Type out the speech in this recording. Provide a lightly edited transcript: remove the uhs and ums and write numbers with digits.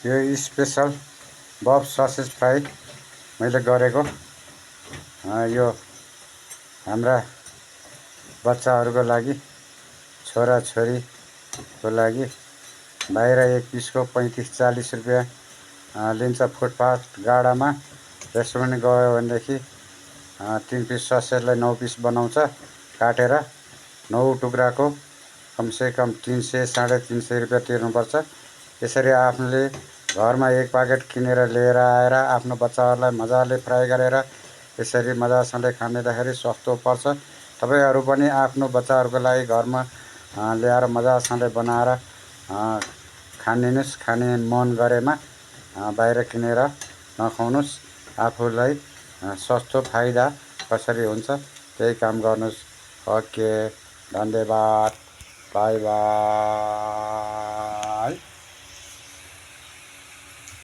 यो स्पेसल बब sausage fry मैले गरेको यो हाम्रा बच्चाहरूको लागि छोराछोरीको लागि बाहिर एक पिसको 35-40 रुपियाँ लिन्छ फुटपाथ गाडामा रेस्टुरेन्ट गयो भनेदेखि 3 पिस ससेजलाई 9 पिस बनाउँछ काटेर 9 टुक्राको कमसेकम 300-350 रुपियाँ तिर्नुपर्छ। यसरी आफूले घरमा एक प्याकेट किनेर लिएर आएर आफ्नो बच्चाहरूलाई मजाले फ्राई गरेर यसरी मजासँगले खाँदाखेरि सस्तो पर्छ। तपाईहरू पनि आफ्नो बच्चाहरूको लागि घरमा ल्याएर मजासँगले बनाएर खानिदिनुस्। खाने मन गरेमा बाहिर किनेर नखाउनुस्। आफूलाई सस्तो फाइदा कसरी हुन्छ त्यही काम गर्नुस्। ओके, धन्यवाद, बाई बाई।